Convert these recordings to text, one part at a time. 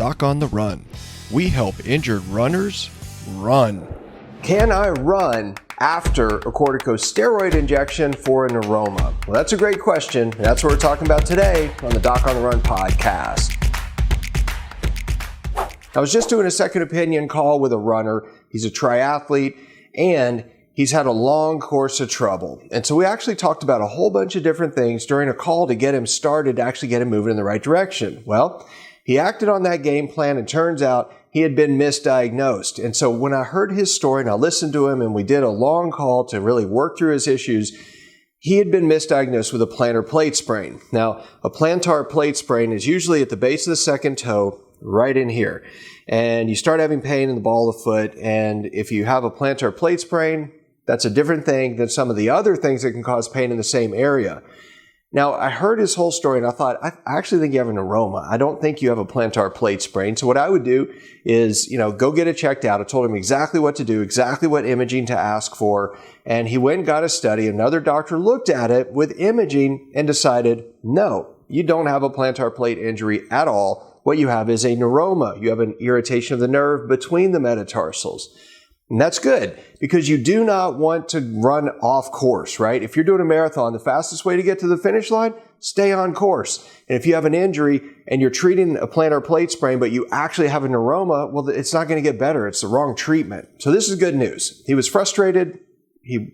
Doc on the Run. We help injured runners run. Can I run after a corticosteroid injection for a neuroma? Well, that's a great question. That's what we're talking about today on the Doc on the Run podcast. I was just doing a second opinion call with a runner. He's a triathlete and he's had a long course of trouble. And so we actually talked about a whole bunch of different things during a call to get him started, to actually get him moving in the right direction. Well, he acted on that game plan and turns out he had been misdiagnosed. And so when I heard his story and I listened to him and we did a long call to really work through his issues, he had been misdiagnosed with a plantar plate sprain. Now, a plantar plate sprain is usually at the base of the second toe, right in here. And you start having pain in the ball of the foot. And if you have a plantar plate sprain, that's a different thing than some of the other things that can cause pain in the same area. Now, I heard his whole story and I thought, I actually think you have a neuroma. I don't think you have a plantar plate sprain. So what I would do is, go get it checked out. I told him exactly what to do, exactly what imaging to ask for. And he went and got a study. Another doctor looked at it with imaging and decided, no, you don't have a plantar plate injury at all. What you have is a neuroma. You have an irritation of the nerve between the metatarsals. And that's good because you do not want to run off course, right? If you're doing a marathon, the fastest way to get to the finish line, stay on course. And if you have an injury and you're treating a plantar plate sprain, but you actually have a neuroma, well, it's not going to get better. It's the wrong treatment. So this is good news. He was frustrated. He,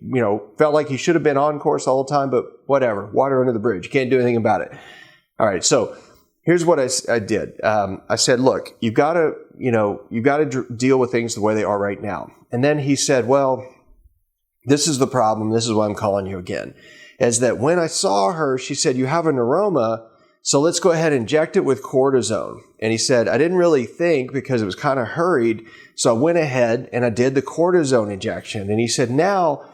felt like he should have been on course all the time, but whatever, water under the bridge. You can't do anything about it. All right. So here's what I did. I said, look, you've got to deal with things the way they are right now. And then he said, well, this is the problem. This is why I'm calling you again. Is that when I saw her, she said, you have a neuroma, so let's go ahead and inject it with cortisone. And he said, I didn't really think because it was kind of hurried. So I went ahead and I did the cortisone injection. And he said, now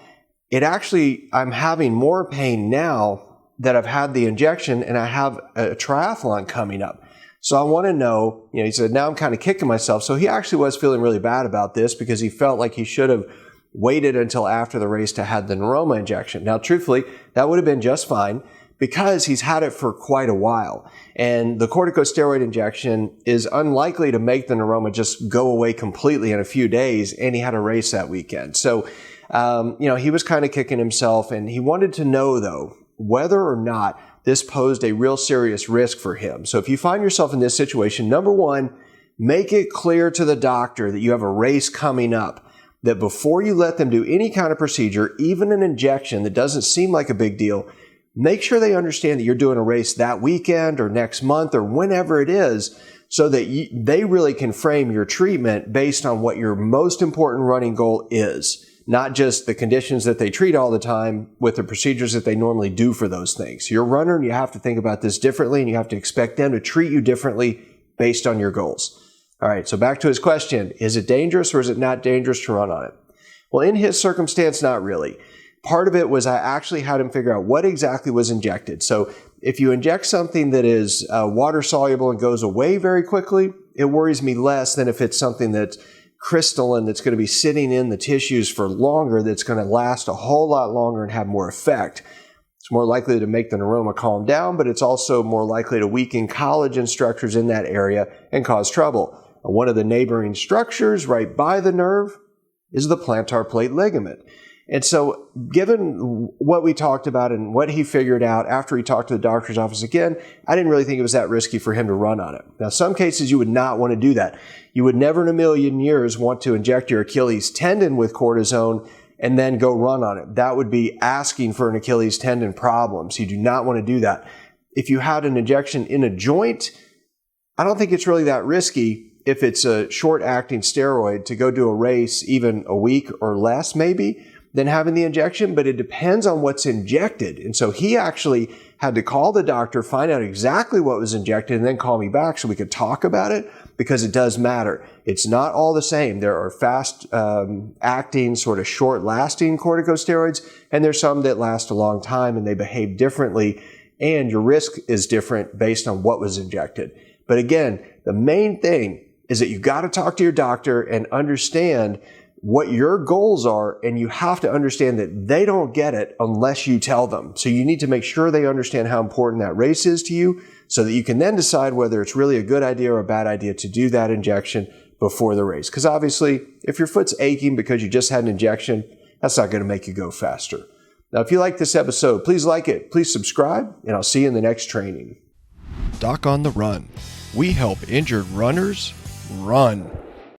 I'm having more pain now that I've had the injection and I have a triathlon coming up. So I want to know, he said, now I'm kind of kicking myself. So he actually was feeling really bad about this because he felt like he should have waited until after the race to have the neuroma injection. Now, truthfully, that would have been just fine because he's had it for quite a while. And the corticosteroid injection is unlikely to make the neuroma just go away completely in a few days. And he had a race that weekend. So, he was kind of kicking himself and he wanted to know, though, whether or not this posed a real serious risk for him. So if you find yourself in this situation, number one, make it clear to the doctor that you have a race coming up, that before you let them do any kind of procedure, even an injection that doesn't seem like a big deal, make sure they understand that you're doing a race that weekend or next month or whenever it is, so that they really can frame your treatment based on what your most important running goal is. Not just the conditions that they treat all the time with the procedures that they normally do for those things. You're a runner and you have to think about this differently and you have to expect them to treat you differently based on your goals. All right, so back to his question. Is it dangerous or is it not dangerous to run on it? Well, in his circumstance, not really. Part of it was I actually had him figure out what exactly was injected. So if you inject something that is water soluble and goes away very quickly, it worries me less than if it's something that's crystalline that's going to be sitting in the tissues for longer, that's going to last a whole lot longer and have more effect. It's more likely to make the neuroma calm down, but it's also more likely to weaken collagen structures in that area and cause trouble. One of the neighboring structures right by the nerve is the plantar plate ligament. And so given what we talked about and what he figured out after he talked to the doctor's office again, I didn't really think it was that risky for him to run on it. Now, some cases you would not want to do that. You would never in a million years want to inject your Achilles tendon with cortisone and then go run on it. That would be asking for an Achilles tendon problem. So you do not want to do that. If you had an injection in a joint, I don't think it's really that risky if it's a short-acting steroid to go do a race even a week or less maybe than having the injection, but it depends on what's injected. And so he actually had to call the doctor, find out exactly what was injected, and then call me back so we could talk about it because it does matter. It's not all the same. There are fast-acting, sort of short-lasting corticosteroids, and there's some that last a long time and they behave differently, and your risk is different based on what was injected. But again, the main thing is that you got to talk to your doctor and understand what your goals are, and you have to understand that they don't get it unless you tell them. So you need to make sure they understand how important that race is to you so that you can then decide whether it's really a good idea or a bad idea to do that injection before the race. Because obviously, if your foot's aching because you just had an injection, that's not going to make you go faster. Now, if you like this episode, please like it, please subscribe, and I'll see you in the next training. Doc on the Run. We help injured runners run.